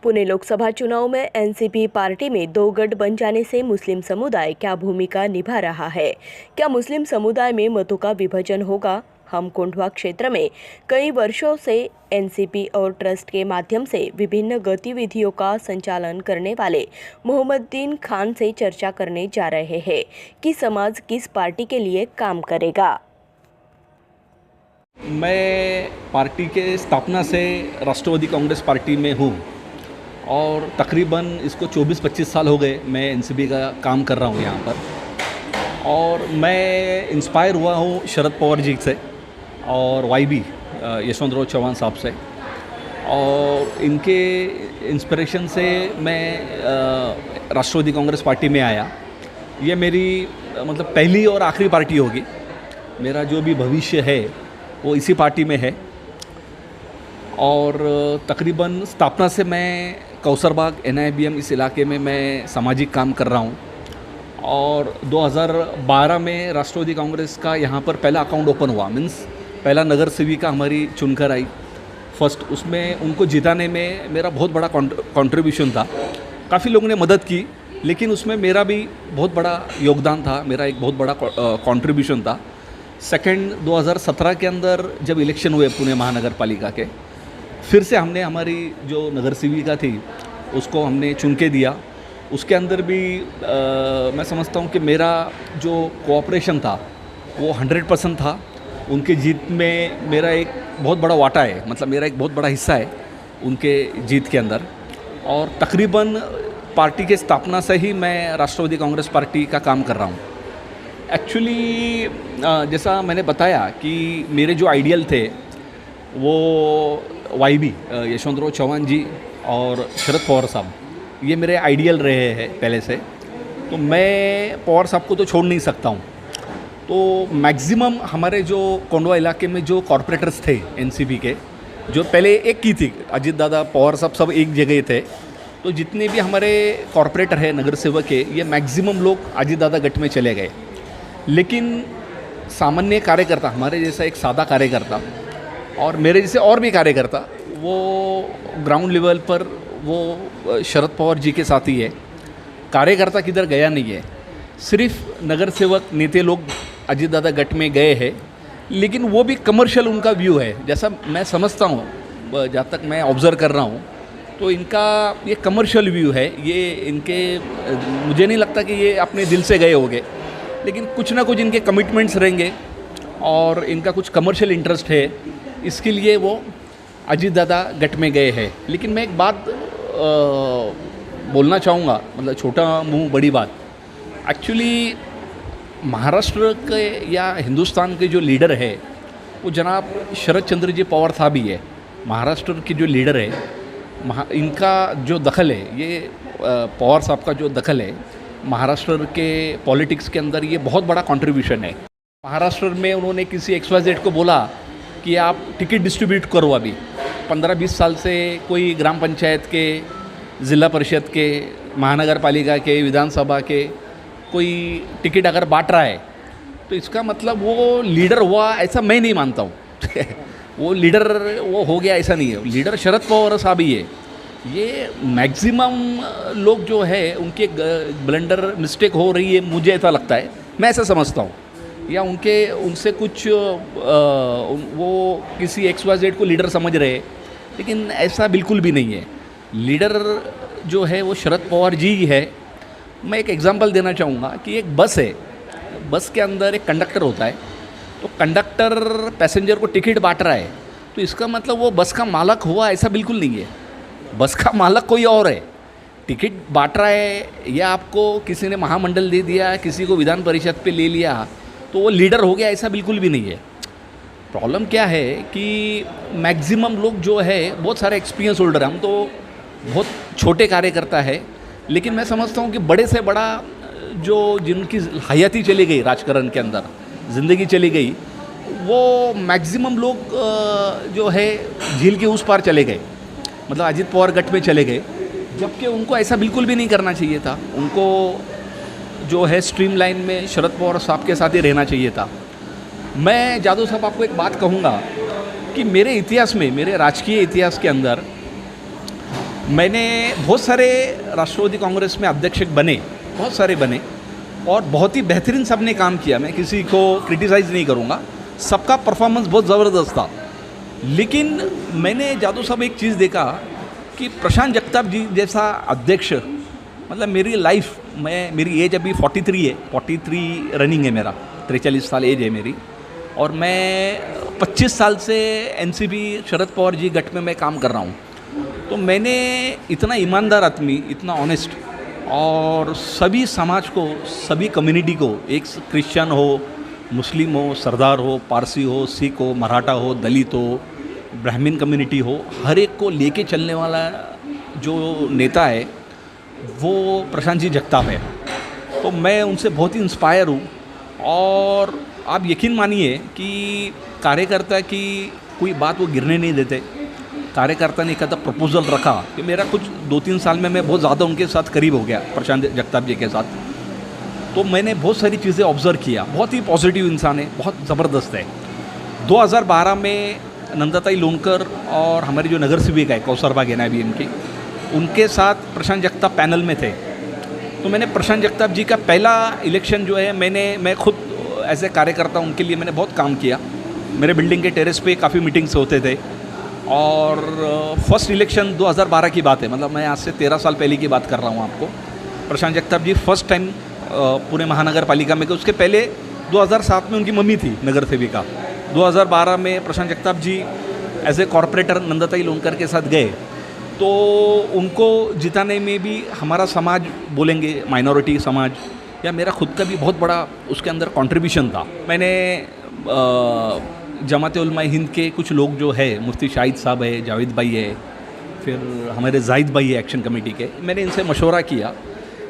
पुणे लोकसभा चुनाव में NCP party में दो गठ बन जाने से मुस्लिम समुदाय क्या भूमिका निभा रहा है? क्या मुस्लिम समुदाय में मतों का विभाजन होगा? हम कोंढवा क्षेत्र में कई वर्षों से एनसीपी और ट्रस्ट के माध्यम से विभिन्न गतिविधियों का संचालन करने वाले मोहम्मदीन खान से चर्चा करने जा रहे हैं कि समाज किस पार्टी के लिए काम करेगा। मैं पार्टी के स्थापना से राष्ट्रवादी कांग्रेस पार्टी में हूँ और तकरीबन इसको 24-25 साल हो गए मैं एनसीपी का काम कर रहा हूँ यहाँ पर। और मैं इंस्पायर हुआ हूँ शरद पवार जी से और वाईबी यशवंतराव चौहान साहब से, और इनके इंस्पिरेशन से मैं राष्ट्रवादी कांग्रेस पार्टी में आया। ये मेरी मतलब पहली और आखिरी पार्टी होगी। मेरा जो भी भविष्य है वो इसी पार्टी में है। और तकरीबन स्थापना से मैं कौसरबाग NIBM इस इलाके में मैं सामाजिक काम कर रहा हूँ। और 2012 में राष्ट्रवादी कांग्रेस का यहाँ पर पहला अकाउंट ओपन हुआ, मीन्स पहला नगर सेविका हमारी चुनकर आई फर्स्ट। उसमें उनको जिताने में मेरा बहुत बड़ा कंट्रीब्यूशन था। काफ़ी लोगों ने मदद की, लेकिन उसमें मेरा भी बहुत बड़ा योगदान था, मेरा एक बहुत बड़ा कंट्रीब्यूशन था। सेकंड 2017 के अंदर जब इलेक्शन हुए पुणे महानगर पालिका के, फिर से हमने हमारी जो नगर सेविका थी उसको हमने चुन के दिया। उसके अंदर भी मैं समझता हूँ कि मेरा जो कोऑपरेशन था वो 100% था। उनके जीत में मेरा एक बहुत बड़ा वाटा है, मतलब मेरा एक बहुत बड़ा हिस्सा है उनके जीत के अंदर। और तकरीबन पार्टी के स्थापना से ही मैं राष्ट्रवादी कांग्रेस पार्टी का काम कर रहा हूँ। एक्चुअली जैसा मैंने बताया कि मेरे जो आइडियल थे वो वाईबी यशवंतराव चौहान जी और शरद पवार साहब, ये मेरे आइडियल रहे हैं पहले से। तो मैं पवार साहब को तो छोड़ नहीं सकता हूँ। तो मैक्सिमम हमारे जो कोंढवा इलाके में जो कॉरपोरेटर्स थे एनसीपी के, जो पहले एक की थी, अजीत दादा पवार साहब सब एक जगह थे। तो जितने भी हमारे कॉरपोरेटर हैं नगर सेवक के, ये मैक्सिमम लोग अजीत दादा गठ में चले गए। लेकिन सामान्य कार्यकर्ता, हमारे जैसा एक सादा कार्यकर्ता और मेरे जैसे और भी कार्यकर्ता, वो ग्राउंड लेवल पर वो शरद पवार जी के साथ ही है। कार्यकर्ता किधर गया नहीं है, सिर्फ नगर सेवक नेता लोग अजीत दादा गठ में गए हैं। लेकिन वो भी कमर्शियल उनका व्यू है, जैसा मैं समझता हूँ, जहाँ तक मैं ऑब्ज़र्व कर रहा हूँ तो इनका ये कमर्शियल व्यू है। ये इनके मुझे नहीं लगता कि ये अपने दिल से गए होंगे, लेकिन कुछ ना कुछ इनके कमिटमेंट्स रहेंगे और इनका कुछ कमर्शियल इंटरेस्ट है, इसके लिए वो अजीत दादा गठ में गए हैं। लेकिन मैं एक बात बोलना चाहूँगा, मतलब छोटा मुंह बड़ी बात। एक्चुअली महाराष्ट्र के या हिंदुस्तान के जो लीडर है वो जनाब शरद चंद्र जी पवार साहब ही है। महाराष्ट्र के जो लीडर है, इनका जो दखल है, ये पवार साहब का जो दखल है महाराष्ट्र के पॉलिटिक्स के अंदर, ये बहुत बड़ा कंट्रीब्यूशन है। महाराष्ट्र में उन्होंने किसी XYZ को बोला कि आप टिकट डिस्ट्रीब्यूट करो। अभी 15-20 साल से कोई ग्राम पंचायत के, ज़िला परिषद के, महानगर पालिका के, विधानसभा के कोई टिकट अगर बांट रहा है तो इसका मतलब वो लीडर हुआ ऐसा मैं नहीं मानता हूँ। वो लीडर वो हो गया ऐसा नहीं है। लीडर शरद पवार साहब ही है। ये मैक्सिमम लोग जो है उनके ब्लंडर मिस्टेक हो रही है, मुझे ऐसा लगता है, मैं ऐसा समझता हूँ। या उनसे कुछ वो किसी XYZ को लीडर समझ रहे, लेकिन ऐसा बिल्कुल भी नहीं है। लीडर जो है वो शरद पवार जी ही है। मैं एक एग्जांपल देना चाहूँगा कि एक बस है, बस के अंदर एक कंडक्टर होता है। तो कंडक्टर पैसेंजर को टिकट बांट रहा है, तो इसका मतलब वो बस का मालक हुआ ऐसा बिल्कुल नहीं है। बस का मालक कोई और है। टिकट बांट रहा है या आपको किसी ने महामंडल दे दिया, किसी को विधान परिषद पे ले लिया तो वो लीडर हो गया, ऐसा बिल्कुल भी नहीं है। प्रॉब्लम क्या है कि मैक्सिमम लोग जो है बहुत सारे एक्सपीरियंस होल्डर हैं। हम तो बहुत छोटे कार्यकर्ता है, लेकिन मैं समझता हूँ कि बड़े से बड़ा जो जिनकी हयाती चली गई, राजकारण के अंदर ज़िंदगी चली गई, वो मैक्सिमम लोग जो है झील के उस पार चले गए, मतलब अजीत पवार गठ में चले गए। जबकि उनको ऐसा बिल्कुल भी नहीं करना चाहिए था। उनको जो है स्ट्रीमलाइन में शरद पवार साहब के साथ ही रहना चाहिए था। मैं जादू साहब आपको एक बात कहूँगा कि मेरे इतिहास में, मेरे राजकीय इतिहास के अंदर मैंने बहुत सारे राष्ट्रवादी कांग्रेस में अध्यक्ष बने, बहुत सारे बने और बहुत ही बेहतरीन सबने काम किया। मैं किसी को क्रिटिसाइज़ नहीं करूँगा, सबका परफॉर्मेंस बहुत ज़बरदस्त था। लेकिन मैंने जादू साहब एक चीज़ देखा कि प्रशांत जगताप जी जैसा अध्यक्ष, मतलब मेरी लाइफ, मेरी एज अभी 43 है, 43 रनिंग है मेरा, 43 साल एज है मेरी, और मैं 25 साल से एनसीपी शरद पवार जी गठ में मैं काम कर रहा हूँ। तो मैंने इतना ईमानदार आदमी, इतना ऑनेस्ट, और सभी समाज को, सभी कम्युनिटी को, एक क्रिश्चियन हो, मुस्लिम हो, सरदार हो, पारसी हो, सिख हो, मराठा हो, दलित हो, ब्राह्मण कम्युनिटी हो, हर एक को लेके चलने वाला जो नेता है वो प्रशांत जी जगताप है। तो मैं उनसे बहुत ही इंस्पायर हूँ। और आप यकीन मानिए कि कार्यकर्ता की कोई बात वो गिरने नहीं देते। कार्यकर्ता ने कदा प्रपोजल रखा कि मेरा कुछ 2-3 साल में मैं बहुत ज़्यादा उनके साथ करीब हो गया, प्रशांत जगताप जी के साथ। तो मैंने बहुत सारी चीज़ें ऑब्ज़र्व किया। बहुत ही पॉजिटिव इंसान है, बहुत ज़बरदस्त है। 2012 में नंदाताई लोनकर और हमारी जो नगर सेविका है कौसरबा गेना भी इनकी, उनके साथ प्रशांत जगताप पैनल में थे। तो मैंने प्रशांत जगताप जी का पहला इलेक्शन जो है मैं खुद एज ए कार्यकर्ता उनके लिए मैंने बहुत काम किया। मेरे बिल्डिंग के टेरेस पे काफ़ी मीटिंग्स होते थे। और फर्स्ट इलेक्शन 2012 की बात है, मतलब मैं आज से 13 साल पहले की बात कर रहा हूँ आपको। प्रशांत जगताप जी फर्स्ट टाइम पुणे महानगर पालिका में, उसके पहले 2007 में उनकी मम्मी थी नगर सेविका। 2012 में Prashant Jagtap ji as a corporator Nandatai Lonkar के साथ गए। तो उनको जिताने में भी हमारा समाज बोलेंगे, माइनॉरिटी समाज, या मेरा खुद का भी बहुत बड़ा उसके अंदर कंट्रीब्यूशन था। मैंने जमात-ए-उलमा हिंद के कुछ लोग जो है, मुफ्ती शाहिद साहब है, जावेद भाई है, फिर हमारे जाहिद भाई है एक्शन कमेटी के, मैंने इनसे मशवरा किया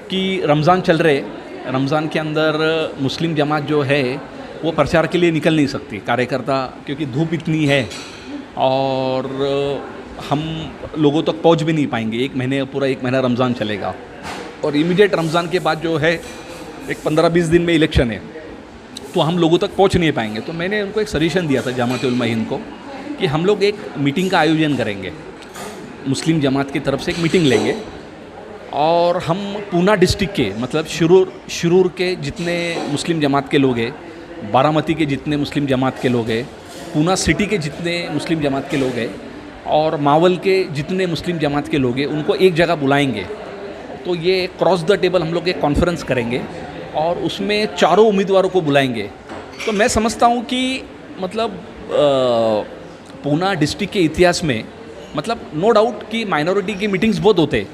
कि रमज़ान चल रहे, रमज़ान के अंदर मुस्लिम जमात जो है वो प्रचार के लिए निकल नहीं सकती कार्यकर्ता, क्योंकि धूप इतनी है और हम लोगों तक पहुंच भी नहीं पाएंगे। पूरा एक महीना रमज़ान चलेगा और इमीडिएट रमज़ान के बाद जो है एक 15-20 दिन में इलेक्शन है, तो हम लोगों तक पहुंच नहीं पाएंगे। तो मैंने उनको एक सजेशन दिया था जमात-उल-उलमा हिंद को कि हम लोग एक मीटिंग का आयोजन करेंगे, मुस्लिम जमात की तरफ से एक मीटिंग लेंगे और हम पूना डिस्ट्रिक्ट के, मतलब शुरूर के जितने मुस्लिम जमात के लोग हैं, बारामती के जितने मुस्लिम जमात के लोग हैं, पूना सिटी के जितने मुस्लिम जमात के लोग हैं और मावल के जितने मुस्लिम जमात के लोग हैं, उनको एक जगह बुलाएंगे। तो ये क्रॉस द टेबल हम लोग एक कॉन्फ्रेंस करेंगे और उसमें चारों उम्मीदवारों को बुलाएंगे। तो मैं समझता हूँ कि मतलब पूना डिस्ट्रिक्ट के इतिहास में, मतलब नो डाउट कि माइनॉरिटी की मीटिंग्स बहुत होते,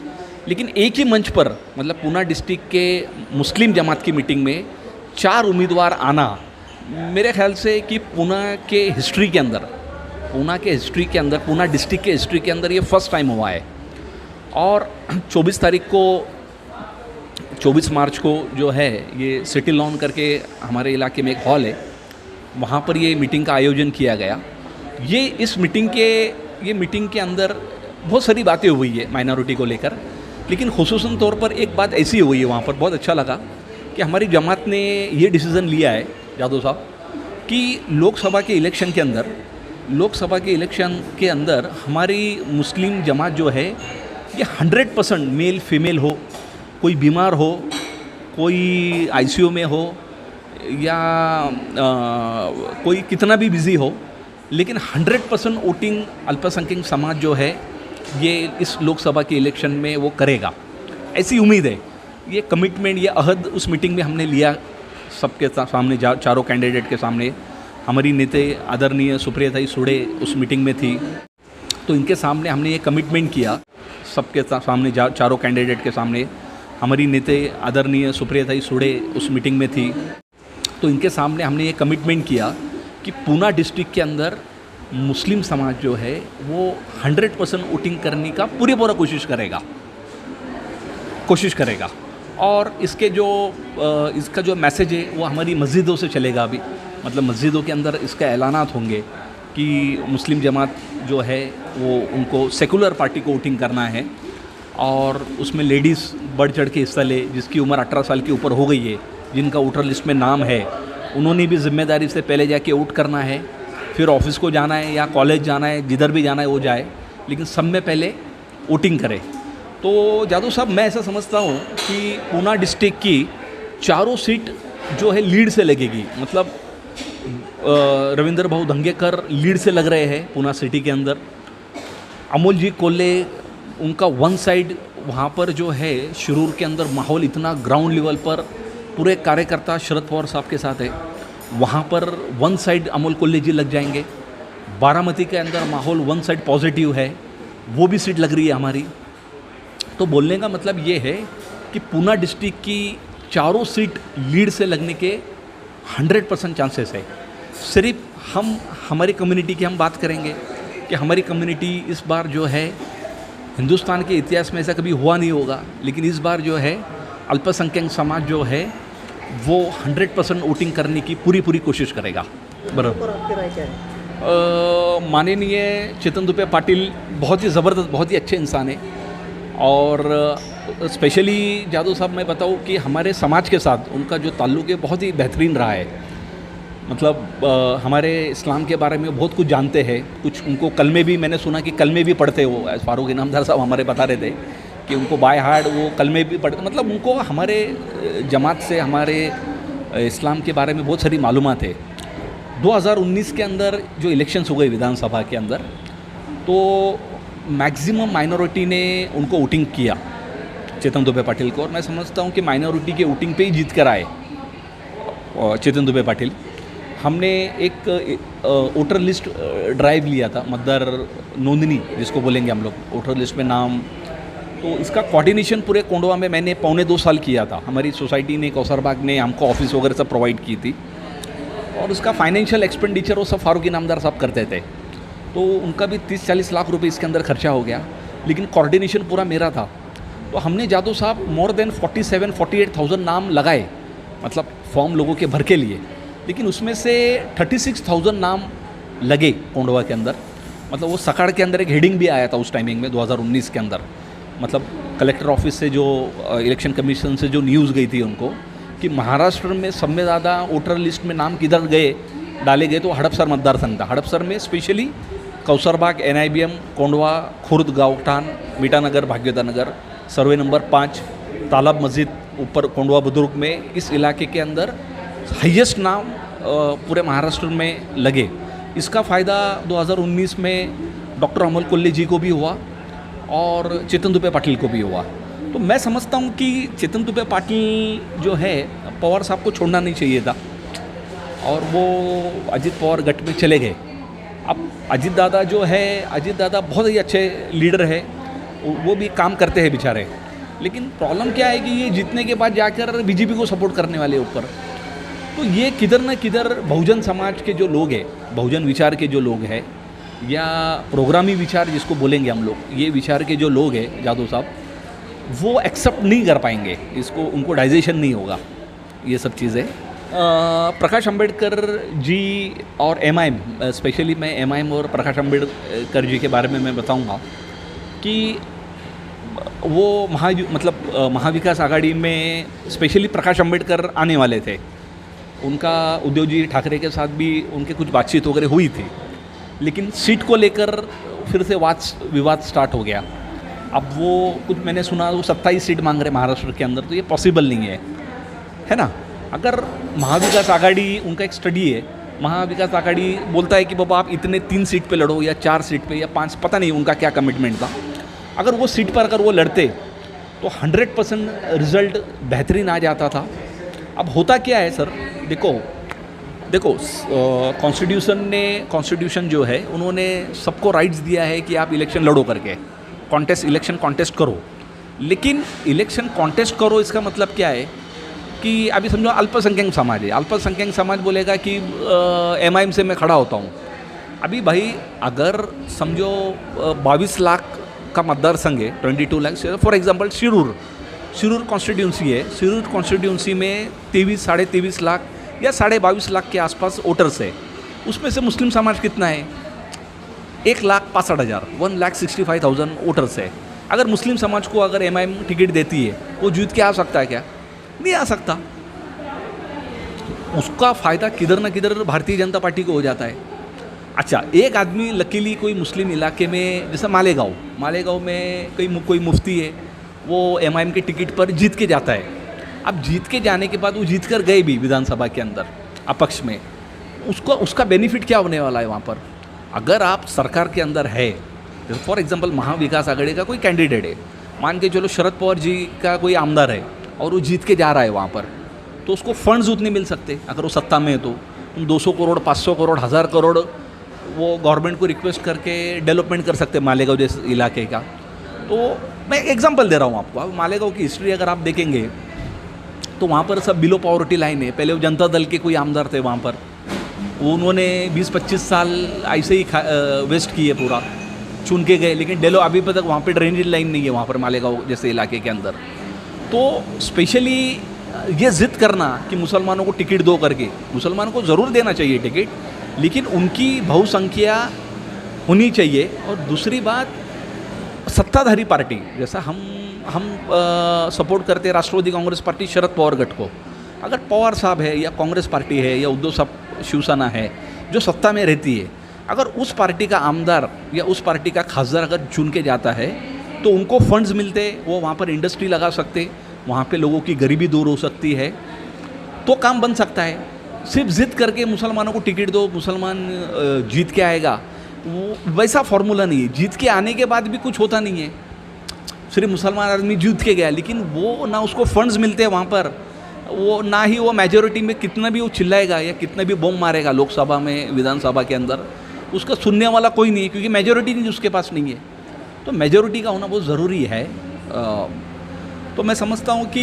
लेकिन एक ही मंच पर, मतलब पूना डिस्ट्रिक्ट के मुस्लिम जमात की मीटिंग में 4 उम्मीदवार आना, मेरे ख्याल से कि पूना के हिस्ट्री के अंदर, पूना डिस्ट्रिक्ट के हिस्ट्री के अंदर ये फर्स्ट टाइम हुआ है। और 24 मार्च को जो है ये सिटी लॉन करके हमारे इलाके में एक हॉल है, वहाँ पर ये मीटिंग का आयोजन किया गया। इस मीटिंग के अंदर बहुत सारी बातें हुई है माइनॉरिटी को लेकर, लेकिन खुसूसन तौर पर एक बात ऐसी हुई है वहाँ पर, बहुत अच्छा लगा कि हमारी जमात ने ये डिसीज़न लिया है जादू साहब कि लोकसभा के इलेक्शन के अंदर हमारी मुस्लिम जमात जो है ये 100% मेल फीमेल हो, कोई बीमार हो, कोई आईसीयू में हो, या कोई कितना भी बिज़ी हो, लेकिन 100% वोटिंग अल्पसंख्यक समाज जो है ये इस लोकसभा के इलेक्शन में वो करेगा, ऐसी उम्मीद है। ये कमिटमेंट, ये अहद उस मीटिंग में हमने लिया सबके सामने, चारों कैंडिडेट के सामने। हमारी नेता आदरणीय सुप्रियाताई सुड़े उस मीटिंग में थी, तो इनके सामने हमने ये कमिटमेंट किया, सबके सामने, चारों कैंडिडेट के सामने। हमारी नेता आदरणीय सुप्रियाताई सुड़े उस मीटिंग में थी, तो इनके सामने हमने ये कमिटमेंट किया कि पूना डिस्ट्रिक्ट के अंदर मुस्लिम समाज जो है वो 100% वोटिंग करने का पूरा कोशिश करेगा। और इसका जो मैसेज है वो हमारी मस्जिदों से चलेगा अभी, मतलब मस्जिदों के अंदर इसका ऐलानात होंगे कि मुस्लिम जमात जो है वो उनको सेकुलर पार्टी को वोटिंग करना है, और उसमें लेडीज़ बढ़ चढ़ के हिस्सा ले, जिसकी उम्र 18 साल के ऊपर हो गई है, जिनका वोटर लिस्ट में नाम है, उन्होंने भी जिम्मेदारी से पहले जाके वोट करना है। फिर ऑफिस को जाना है या कॉलेज जाना है, जिधर भी जाना है वो जाए, लेकिन सब में पहले वोटिंग करे। तो जादू साहब, मैं ऐसा समझता हूँ कि पूना डिस्ट्रिक्ट की चारों सीट जो है लीड से लगेगी। मतलब रविंद्र भाऊ दंगेकर लीड से लग रहे हैं पूना सिटी के अंदर। अमोल जी कोल्ले, उनका वन साइड वहाँ पर जो है शिरूर के अंदर माहौल इतना ग्राउंड लेवल पर पूरे कार्यकर्ता शरद पवार साहब के साथ है, वहाँ पर वन साइड अमोल कोल्ले जी लग जाएंगे। बारामती के अंदर माहौल वन साइड पॉजिटिव है, वो भी सीट लग रही है हमारी। तो बोलने का मतलब ये है कि पूना डिस्ट्रिक्ट की चारों सीट लीड से लगने के 100% चांसेस है। सिर्फ हम हमारी कम्युनिटी की हम बात करेंगे कि हमारी कम्युनिटी इस बार जो है, हिंदुस्तान के इतिहास में ऐसा कभी हुआ नहीं होगा, लेकिन इस बार जो है अल्पसंख्यक समाज जो है वो 100% वोटिंग करने की पूरी कोशिश करेगा। बराबर। माननीय चेतन दुबे पाटिल बहुत ही ज़बरदस्त, बहुत ही अच्छे इंसान है। और स्पेशली जादू साहब, मैं बताऊँ कि हमारे समाज के साथ उनका जो ताल्लुक़ है बहुत ही बेहतरीन रहा है। मतलब हमारे इस्लाम के बारे में बहुत कुछ जानते हैं। कुछ उनको कलमे भी, मैंने सुना कि कलमे भी पढ़ते वो, फारूक इनामदार साहब हमारे बता रहे थे कि उनको बाय हार्ट वो कलमे भी पढ़ते। मतलब उनको हमारे जमात से, हमारे इस्लाम के बारे में बहुत सारी मालूमात है। 2019 के अंदर जो इलेक्शंस हो गए विधानसभा के अंदर, तो मैक्सिमम माइनॉरिटी ने उनको वोटिंग किया, चेतन दुबे पाटिल को। और मैं समझता हूँ कि माइनॉरिटी के वोटिंग पे ही जीत कर आए चेतन दुबे पाटिल। हमने एक वोटर लिस्ट ड्राइव लिया था, मतदार नोंदनी जिसको बोलेंगे हम लोग, वोटर लिस्ट में नाम। तो इसका कोऑर्डिनेशन पूरे कोंडवा में मैंने 1.25 साल किया था। हमारी सोसाइटी ने, कौसरबाग ने हमको ऑफिस वगैरह सब प्रोवाइड की थी, और उसका फाइनेंशियल एक्सपेंडिचर वो सब फारूक इनामदार साहब करते थे। तो उनका भी 30-40 लाख रुपए इसके अंदर खर्चा हो गया, लेकिन कोऑर्डिनेशन पूरा मेरा था। तो हमने जादू साहब मोर देन 47-48,000 नाम लगाए, मतलब फॉर्म लोगों के भर के लिए। लेकिन उसमें से 36,000 नाम लगे कोंडवा के अंदर। मतलब वो सकाड़ के अंदर एक हेडिंग भी आया था उस टाइमिंग में 2019 के अंदर। मतलब कलेक्टर ऑफिस से जो इलेक्शन कमीशन से जो न्यूज़ गई थी उनको, कि महाराष्ट्र में सबसे ज़्यादा वोटर लिस्ट में नाम किधर डाले गए, तो हड़पसर मतदार संघ था। हड़पसर में स्पेशली कौसरबाग, NIBM, कोंडवा, खुर्द, गावठान, मीठानगर, भाग्यता नगर, सर्वे नंबर 5, तालाब मस्जिद ऊपर कोंडवा बुजुर्ग में, इस इलाके के अंदर हाईएस्ट नाम पूरे महाराष्ट्र में लगे। इसका फ़ायदा 2019 में डॉक्टर अमोल कोल्ले जी को भी हुआ और चेतन दुबे पाटिल को भी हुआ। तो मैं समझता हूँ कि चेतन दुबे पाटिल जो है, पवार साहब को छोड़ना नहीं चाहिए था, और वो अजीत पवार गट में चले गए। अब अजीत दादा जो है, अजीत दादा बहुत ही अच्छे लीडर है, वो भी काम करते हैं बेचारे। लेकिन प्रॉब्लम क्या है कि ये जीतने के बाद जाकर बीजेपी को सपोर्ट करने वाले ऊपर, तो ये किधर न किधर बहुजन समाज के जो लोग हैं, बहुजन विचार के जो लोग हैं, या प्रोग्रामी विचार जिसको बोलेंगे हम लोग, ये विचार के जो लोग हैं जादव साहब, वो एक्सेप्ट नहीं कर पाएंगे इसको, उनको डाइजेशन नहीं होगा ये सब चीज़ें। प्रकाश अंबेडकर जी और MIM, स्पेशली मैं MIM और प्रकाश अंबेडकर जी के बारे में मैं बताऊंगा कि वो महाविकास आघाड़ी में स्पेशली प्रकाश अंबेडकर आने वाले थे। उनका उद्धव जी ठाकरे के साथ भी उनके कुछ बातचीत वगैरह हुई थी, लेकिन सीट को लेकर फिर से विवाद स्टार्ट हो गया। अब वो कुछ मैंने सुना वो 27 सीट मांग रहे महाराष्ट्र के अंदर, तो ये पॉसिबल नहीं है ना। अगर महाविकास आघाड़ी, उनका एक स्टडी है, महाविकास आघाड़ी बोलता है कि बाबा आप इतने 3 सीट पे लड़ो या 4 सीट पे या 5, पता नहीं उनका क्या कमिटमेंट था। अगर वो सीट पर अगर वो लड़ते तो 100% रिजल्ट बेहतरीन आ जाता था। अब होता क्या है सर, देखो कॉन्स्टिट्यूशन जो है, उन्होंने सबको राइट्स दिया है कि आप इलेक्शन लड़ो करके, इलेक्शन कॉन्टेस्ट करो। लेकिन इलेक्शन कॉन्टेस्ट करो इसका मतलब क्या है कि अभी समझो अल्पसंख्यक समाज है, अल्पसंख्यक समाज बोलेगा कि MIM से मैं खड़ा होता हूँ। अभी भाई अगर समझो 22 लाख का मतदार संघ है, 22 lakh, for example Shirur constituency है, शिरूर कॉन्स्टिट्यूंसी में 23-23.5 लाख या 22.5 लाख के आसपास वोटर्स है। उसमें से मुस्लिम समाज कितना है? 1,65,000, 1,65,000 वोटर्स है। अगर मुस्लिम समाज को अगर MIM टिकट देती है, वो जीत के आ सकता है क्या? नहीं आ सकता। उसका फ़ायदा किधर न किधर भारतीय जनता पार्टी को हो जाता है। अच्छा, एक आदमी लकीली कोई मुस्लिम इलाके में, जैसे मालेगांव में कोई मुफ्ती है, वो एमआईएम के टिकट पर जीत के जाता है। अब जीत के जाने के बाद वो जीत कर गए भी विधानसभा के अंदर अपक्ष में, उसका बेनिफिट क्या होने वाला है वहाँ पर? अगर आप सरकार के अंदर है, जैसे फॉर एग्जांपल महाविकास आघाड़ी का कोई कैंडिडेट है, मान के चलो शरद पवार जी का कोई आमदार है और वो जीत के जा रहा है वहाँ पर, तो उसको फंड्स उतने मिल सकते अगर वो सत्ता में है तो। 200 करोड़, 500 करोड़, 1000 करोड़ वो गवर्नमेंट को रिक्वेस्ट करके डेवलपमेंट कर सकते हैं मालेगांव जैसे इलाके का। तो मैं एग्जांपल दे रहा हूँ आपको। अब मालेगांव की हिस्ट्री अगर आप देखेंगे तो वहाँ पर सब बिलो पॉवर्टी लाइन है। पहले वो जनता दल के कोई आमदार थे वहाँ पर, उन्होंने 20-25 साल ऐसे ही वेस्ट किए, पूरा चुन के गए, लेकिन डेलो अभी तक वहाँ पे ड्रेनेज लाइन नहीं है वहाँ पर मालेगांव जैसे इलाके के अंदर। तो स्पेशली ये ज़िद करना कि मुसलमानों को टिकट दो करके, मुसलमानों को ज़रूर देना चाहिए टिकट, लेकिन उनकी बहुसंख्या होनी चाहिए। और दूसरी बात, सत्ताधारी पार्टी जैसा हम सपोर्ट करते हैं राष्ट्रवादी कांग्रेस पार्टी शरद पवार गठ को। अगर पवार साहब है या कांग्रेस पार्टी है या उद्धव साहब शिवसेना है जो सत्ता में रहती है, अगर उस पार्टी का आमदार या उस पार्टी का खासदार अगर चुन के जाता है तो उनको फंड्स मिलते, वो वहाँ पर इंडस्ट्री लगा सकते, वहाँ पे लोगों की गरीबी दूर हो सकती है, तो काम बन सकता है। सिर्फ जिद करके मुसलमानों को टिकट दो, मुसलमान जीत के आएगा, वो वैसा फॉर्मूला नहीं है। जीत के आने के बाद भी कुछ होता नहीं है, सिर्फ मुसलमान आदमी जीत के गया, लेकिन वो ना उसको फंड्स मिलते हैं वहाँ पर, वो ना ही वो मेजोरिटी में कितना भी वो चिल्लाएगा या कितना भी बम मारेगा लोकसभा में, विधानसभा के अंदर, उसका सुनने वाला कोई नहीं है, क्योंकि मेजोरिटी नहीं उसके पास नहीं है। तो मेजोरिटी का होना बहुत ज़रूरी है। तो मैं समझता हूँ कि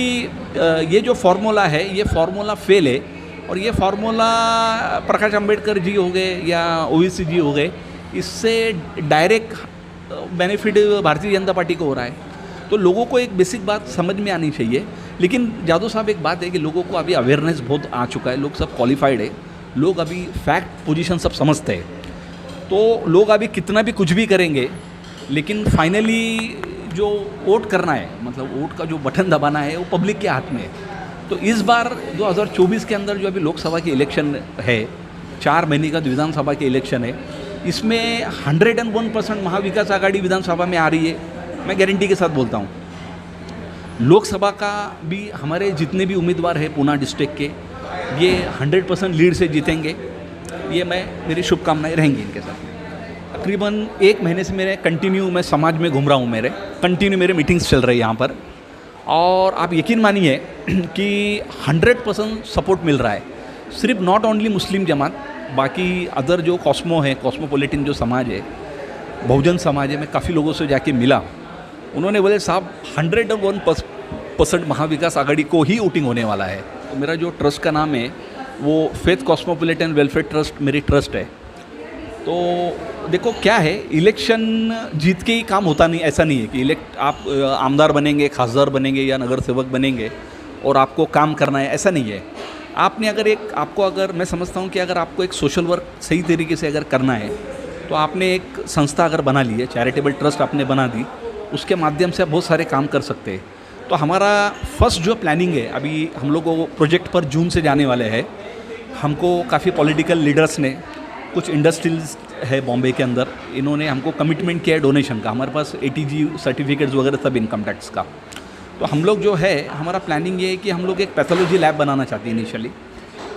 ये जो फार्मूला है ये फार्मूला फेल है, और ये फार्मूला प्रकाश अंबेडकर जी हो गए या ओवैसी जी हो गए, इससे direct benefit Bharatiya Janata party को हो रहा है। तो लोगों को एक बेसिक बात समझ में आनी चाहिए। लेकिन जादव साहब, एक बात है कि लोगों को अभी अवेयरनेस बहुत आ चुका है, लोग सब क्वालिफाइड है, लोग अभी फैक्ट पोजीशन सब समझते हैं। तो लोग अभी कितना भी कुछ भी करेंगे, लेकिन फाइनली जो वोट करना है, मतलब वोट का जो बटन दबाना है, वो पब्लिक के हाथ में है। तो इस बार 2024 के अंदर जो अभी लोकसभा की इलेक्शन है, 4 महीने का विधानसभा के इलेक्शन है, इसमें 101% महाविकास आघाड़ी विधानसभा में आ रही है। मैं गारंटी के साथ बोलता हूँ, लोकसभा का भी हमारे जितने भी उम्मीदवार हैं पूना डिस्ट्रिक्ट के, ये 100% लीड से जीतेंगे। ये मेरी शुभकामनाएं रहेंगी इनके साथ। तकरीबन 1 महीने से मैं समाज में घूम रहा हूँ, मेरे मीटिंग्स चल रही है यहाँ पर, और आप यकीन मानिए कि 100% सपोर्ट मिल रहा है। सिर्फ नॉट ओनली मुस्लिम जमात, बाकी अदर जो कॉस्मोपॉलिटन जो समाज है, बहुजन समाज है, मैं काफ़ी लोगों से जाके मिला, उन्होंने बोले साहब 101% महाविकास आघाड़ी को ही वोटिंग होने वाला है। तो मेरा जो ट्रस्ट का नाम है वो फेथ कॉस्मोपॉलिटन वेलफेयर ट्रस्ट मेरी ट्रस्ट है। तो देखो क्या है, इलेक्शन जीत के ही काम होता नहीं, ऐसा नहीं है कि आप आमदार बनेंगे, खासदार बनेंगे या नगर सेवक बनेंगे और आपको काम करना है, ऐसा नहीं है। आपने अगर मैं समझता हूँ कि अगर आपको एक सोशल वर्क सही तरीके से अगर करना है, तो आपने एक संस्था अगर बना ली है, चैरिटेबल ट्रस्ट आपने बना दी, उसके माध्यम से आप बहुत सारे काम कर सकते हैं। तो हमारा फर्स्ट जो प्लानिंग है, अभी हम लोग वो प्रोजेक्ट पर जून से जाने वाले हैं। हमको काफ़ी पॉलिटिकल लीडर्स ने, कुछ इंडस्ट्रीज है बॉम्बे के अंदर, इन्होंने हमको कमिटमेंट किया है डोनेशन का। हमारे पास ATG सर्टिफिकेट्स वगैरह सब इनकम टैक्स का। तो हम लोग जो है, हमारा प्लानिंग ये है कि हम लोग एक पैथोलॉजी लैब बनाना चाहते हैं। इनिशियली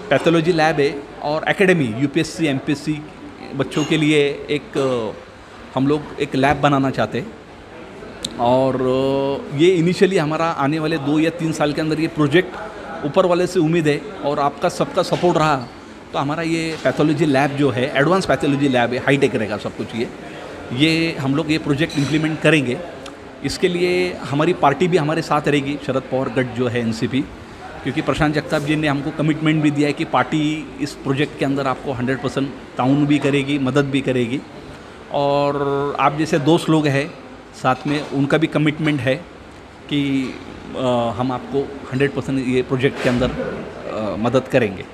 पैथोलॉजी लैब है, और एकेडमी UPSC MPSC बच्चों के लिए हम लोग एक लैब बनाना चाहते हैं। और ये इनिशियली हमारा आने वाले 2 या 3 साल के अंदर ये प्रोजेक्ट ऊपर वाले से उम्मीद है, और आपका सबका सपोर्ट रहा तो हमारा ये पैथोलॉजी लैब जो है, एडवांस पैथोलॉजी लैब है, हाईटेक रहेगा सब कुछ। ये हम लोग ये प्रोजेक्ट इम्प्लीमेंट करेंगे। इसके लिए हमारी पार्टी भी हमारे साथ रहेगी, शरद पवार गठ जो है NCP, क्योंकि प्रशांत जगताप जी ने हमको कमिटमेंट भी दिया है कि पार्टी इस प्रोजेक्ट के अंदर आपको 100% ताउन भी करेगी, मदद भी करेगी। और आप जैसे दोस्त लोग हैं साथ में, उनका भी कमिटमेंट है कि हम आपको 100% ये प्रोजेक्ट के अंदर मदद करेंगे।